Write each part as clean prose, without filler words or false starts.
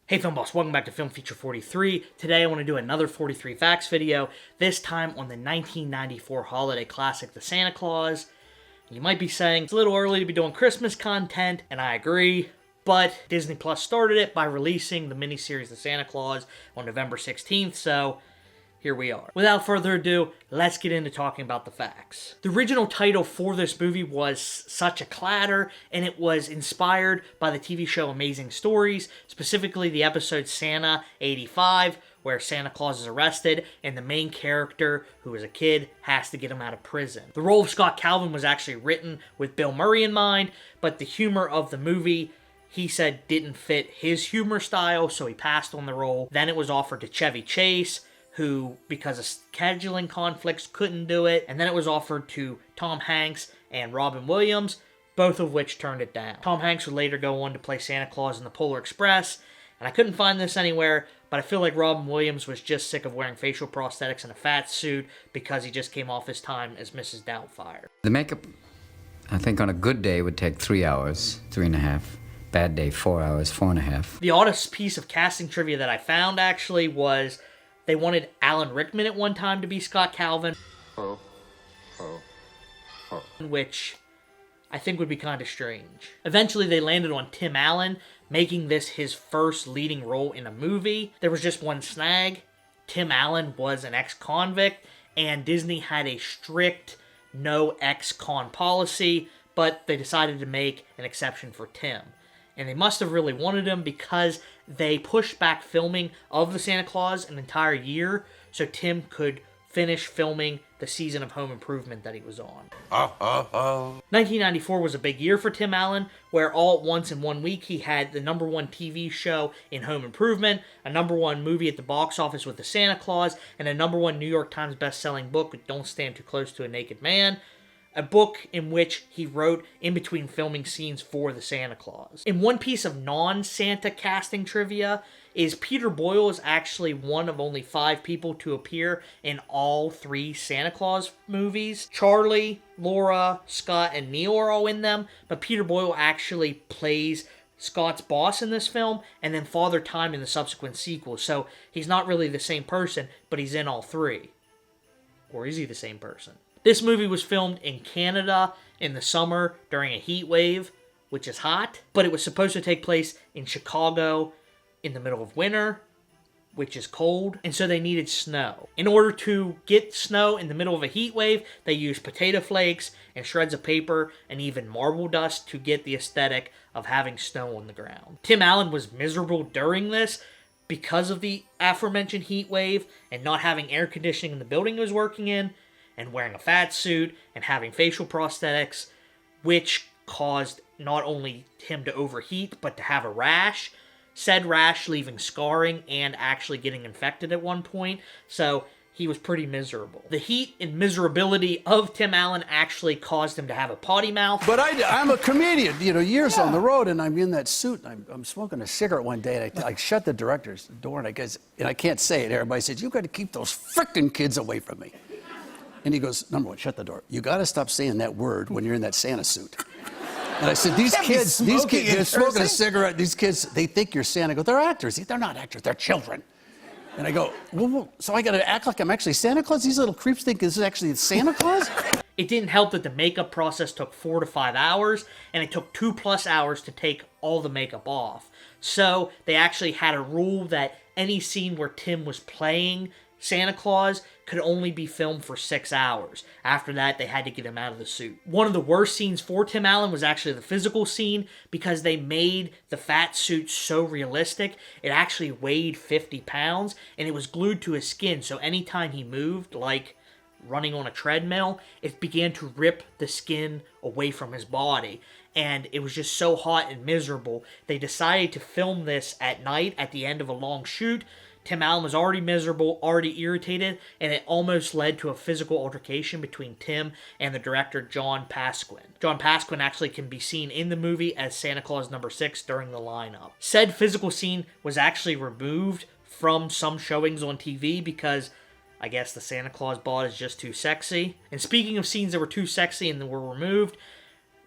Hey Film Boss, welcome back to Film Feature 43. Today I want to do another 43 Facts video, this time on the 1994 holiday classic, The Santa Claus. You might be saying, it's a little early to be doing Christmas content, and I agree, but Disney Plus started it by releasing the miniseries The Santa Claus on November 16th, so here we are. Without further ado, let's get into talking about the facts. The original title for this movie was Such a Clatter, and it was inspired by the TV show Amazing Stories, specifically the episode Santa 85, where Santa Claus is arrested, and the main character, who is a kid, has to get him out of prison. The role of Scott Calvin was actually written with Bill Murray in mind, but the humor of the movie, he said, didn't fit his humor style, so he passed on the role. Then it was offered to Chevy Chase, who, because of scheduling conflicts, couldn't do it. And then it was offered to Tom Hanks and Robin Williams, both of which turned it down. Tom Hanks would later go on to play Santa Claus in the Polar Express, and I couldn't find this anywhere, but I feel like Robin Williams was just sick of wearing facial prosthetics and a fat suit because he just came off his time as Mrs. Doubtfire. The makeup, I think on a good day, would take 3 hours, 3.5. Bad day, 4 hours, 4.5. The oddest piece of casting trivia that I found, actually, was they wanted Alan Rickman at one time to be Scott Calvin, which I think would be kind of strange. Eventually, they landed on Tim Allen, making this his first leading role in a movie. There was just one snag. Tim Allen was an ex-convict, and Disney had a strict no ex-con policy, but they decided to make an exception for Tim. And they must have really wanted him because they pushed back filming of the Santa Claus an entire year so Tim could finish filming the season of Home Improvement that he was on. 1994 was a big year for Tim Allen, where all at once in 1 week he had the #1 TV show in Home Improvement, a #1 movie at the box office with the Santa Claus, and a #1 New York Times best-selling book with Don't Stand Too Close to a Naked Man. A book in which he wrote in between filming scenes for the Santa Claus. In one piece of non-Santa casting trivia is Peter Boyle is actually one of only 5 people to appear in all 3 Santa Claus movies. Charlie, Laura, Scott, and Neil are all in them, but Peter Boyle actually plays Scott's boss in this film, and then Father Time in the subsequent sequels. So he's not really the same person, but he's in all 3. Or is he the same person? This movie was filmed in Canada in the summer during a heat wave, which is hot, but it was supposed to take place in Chicago in the middle of winter, which is cold, and so they needed snow. In order to get snow in the middle of a heat wave, they used potato flakes and shreds of paper and even marble dust to get the aesthetic of having snow on the ground. Tim Allen was miserable during this because of the aforementioned heat wave and not having air conditioning in the building he was working in, and wearing a fat suit, and having facial prosthetics, which caused not only him to overheat, but to have a rash. Said rash leaving scarring and actually getting infected at one point, so he was pretty miserable. The heat and miserability of Tim Allen actually caused him to have a potty mouth. But I'm a comedian, years on the road, and I'm in that suit, and I'm smoking a cigarette one day, and I shut the director's door, and I can't say it. Everybody says, "You got to keep those frickin' kids away from me." And he goes, "Number 1, shut the door. You got to stop saying that word when you're in that Santa suit." And I said, these kids, they're smoking a cigarette. These kids, they think you're Santa. I go, "They're actors." They're not actors. They're children. And I go, well, so I got to act like I'm actually Santa Claus? These little creeps think this is actually Santa Claus? It didn't help that the makeup process took 4 to 5 hours, and it took 2+ hours to take all the makeup off. So they actually had a rule that any scene where Tim was playing Santa Claus could only be filmed for 6 hours. After that, they had to get him out of the suit. One of the worst scenes for Tim Allen was actually the physical scene because they made the fat suit so realistic. It actually weighed 50 pounds, and it was glued to his skin, so anytime he moved, like running on a treadmill, it began to rip the skin away from his body. And it was just so hot and miserable. They decided to film this at night at the end of a long shoot. Tim Allen was already miserable, already irritated, and it almost led to a physical altercation between Tim and the director, John Pasquin. John Pasquin actually can be seen in the movie as Santa Claus number 6 during the lineup. Said physical scene was actually removed from some showings on TV because I guess the Santa Claus bod is just too sexy. And speaking of scenes that were too sexy and were removed,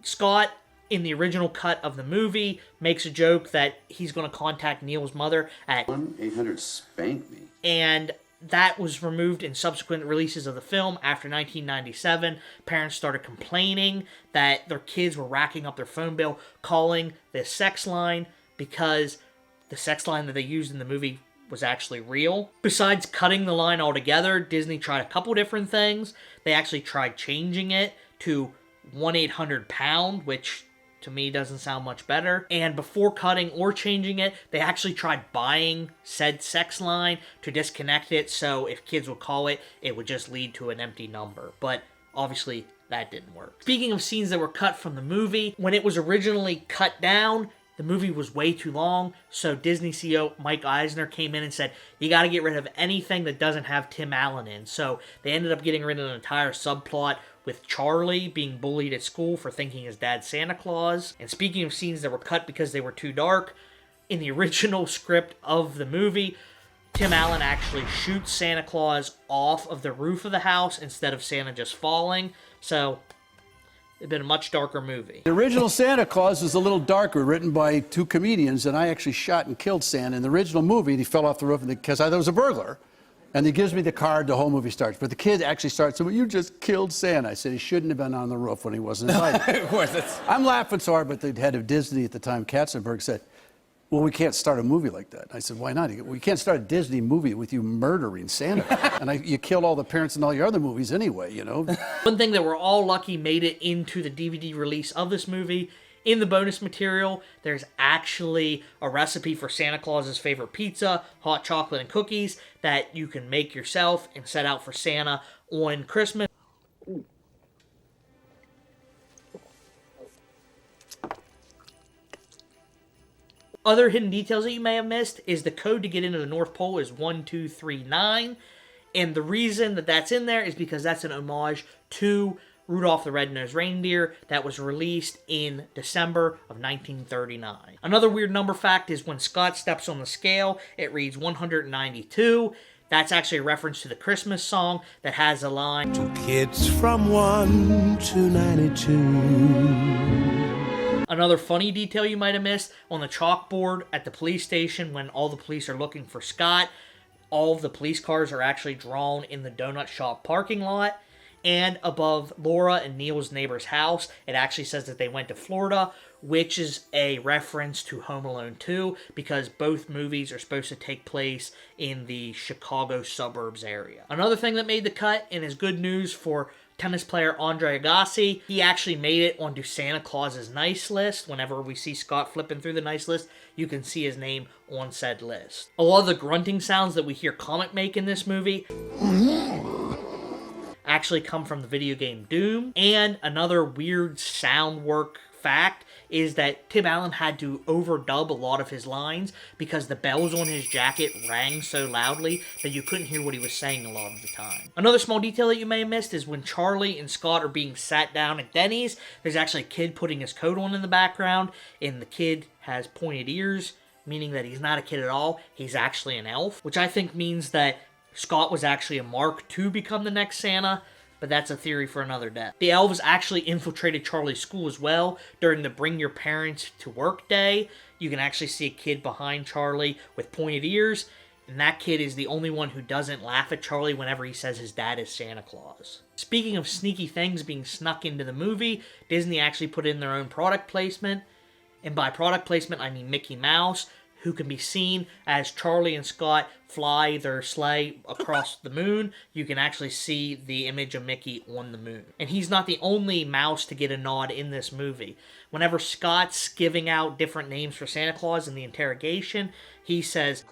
Scott in the original cut of the movie, makes a joke that he's going to contact Neil's mother at 1-800-SPANK-ME. And that was removed in subsequent releases of the film after 1997. Parents started complaining that their kids were racking up their phone bill calling this sex line because the sex line that they used in the movie was actually real. Besides cutting the line altogether, Disney tried a couple different things. They actually tried changing it to 1-800-POUND, which to me doesn't sound much better. And before cutting or changing it, they actually tried buying said sex line to disconnect it, so if kids would call it, it would just lead to an empty number. But obviously, that didn't work. Speaking of scenes that were cut from the movie, when it was originally cut down, the movie was way too long, so Disney CEO Mike Eisner came in and said, you gotta get rid of anything that doesn't have Tim Allen in. So they ended up getting rid of an entire subplot with Charlie being bullied at school for thinking his dad's Santa Claus. And speaking of scenes that were cut because they were too dark, in the original script of the movie, Tim Allen actually shoots Santa Claus off of the roof of the house instead of Santa just falling. So it'd been a much darker movie. The original Santa Claus was a little darker, written by two comedians, and I actually shot and killed Santa. In the original movie, he fell off the roof because I thought it was a burglar. And he gives me the card, the whole movie starts. But the kid actually starts saying, well, you just killed Santa. I said he shouldn't have been on the roof when he wasn't invited. Of course, that's... I'm laughing so hard, but the head of Disney at the time, Katzenberg, said, well, we can't start a movie like that. I said, why not? He goes, well, you can't start a Disney movie with you murdering Santa. And you killed all the parents in all your other movies anyway, you know? One thing that we're all lucky made it into the DVD release of this movie, in the bonus material, there's actually a recipe for Santa Claus's favorite pizza, hot chocolate, and cookies that you can make yourself and set out for Santa on Christmas. Other hidden details that you may have missed is the code to get into the North Pole is 1239, and the reason that that's in there is because that's an homage to Rudolph the Red-Nosed Reindeer that was released in December of 1939. Another weird number fact is when Scott steps on the scale, it reads 192. That's actually a reference to the Christmas song that has a line, to kids from 1 to 92. Another funny detail you might have missed, on the chalkboard at the police station when all the police are looking for Scott, all of the police cars are actually drawn in the donut shop parking lot. And above Laura and Neil's neighbor's house, it actually says that they went to Florida, which is a reference to Home Alone 2, because both movies are supposed to take place in the Chicago suburbs area. Another thing that made the cut, and is good news for tennis player Andre Agassi, he actually made it onto Santa Claus's nice list. Whenever we see Scott flipping through the nice list, you can see his name on said list. A lot of the grunting sounds that we hear Comet make in this movie actually come from the video game Doom. And another weird sound work fact is that Tim Allen had to overdub a lot of his lines because the bells on his jacket rang so loudly that you couldn't hear what he was saying a lot of the time. Another small detail that you may have missed is when Charlie and Scott are being sat down at Denny's, there's actually a kid putting his coat on in the background, and the kid has pointed ears, meaning that he's not a kid at all. He's actually an elf, which I think means that Scott was actually a mark to become the next Santa, but that's a theory for another day. The elves actually infiltrated Charlie's school as well during the Bring Your Parents to Work day. You can actually see a kid behind Charlie with pointed ears, and that kid is the only one who doesn't laugh at Charlie whenever he says his dad is Santa Claus. Speaking of sneaky things being snuck into the movie, Disney actually put in their own product placement, and by product placement I mean Mickey Mouse, who can be seen as Charlie and Scott fly their sleigh across the moon. You can actually see the image of Mickey on the moon. And he's not the only mouse to get a nod in this movie. Whenever Scott's giving out different names for Santa Claus in the interrogation, he says,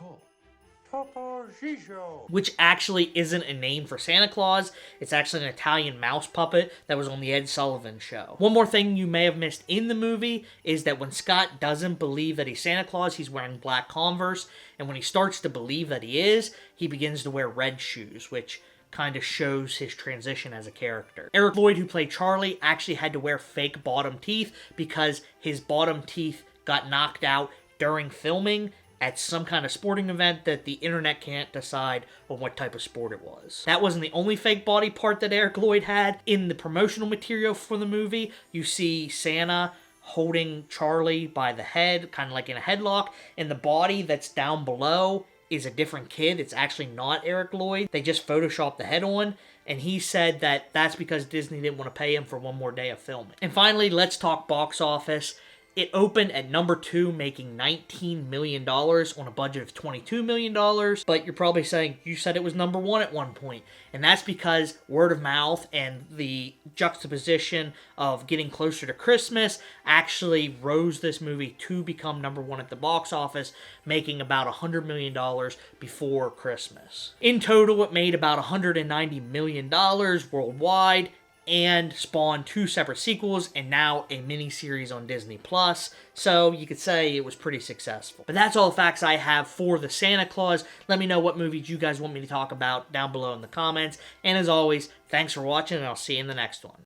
which actually isn't a name for Santa Claus. It's actually an Italian mouse puppet that was on the Ed Sullivan Show. One more thing you may have missed in the movie is that when Scott doesn't believe that he's Santa Claus, he's wearing black Converse, and when he starts to believe that he is, he begins to wear red shoes, which kind of shows his transition as a character. Eric Lloyd, who played Charlie, actually had to wear fake bottom teeth because his bottom teeth got knocked out during filming at some kind of sporting event that the internet can't decide on what type of sport it was. That wasn't the only fake body part that Eric Lloyd had. In the promotional material for the movie, you see Santa holding Charlie by the head, kind of like in a headlock, and the body that's down below is a different kid. It's actually not Eric Lloyd. They just photoshopped the head on, and he said that that's because Disney didn't want to pay him for one more day of filming. And finally, let's talk box office. It opened at number 2, making $19 million on a budget of $22 million. But you're probably saying, you said it was number 1 at one point. And that's because word of mouth and the juxtaposition of getting closer to Christmas actually rose this movie to become number 1 at the box office, making about $100 million before Christmas. In total, it made about $190 million worldwide, and spawned 2 separate sequels, and now a mini-series on Disney+. So you could say it was pretty successful. But that's all the facts I have for the Santa Claus. Let me know what movies you guys want me to talk about down below in the comments. And as always, thanks for watching, and I'll see you in the next one.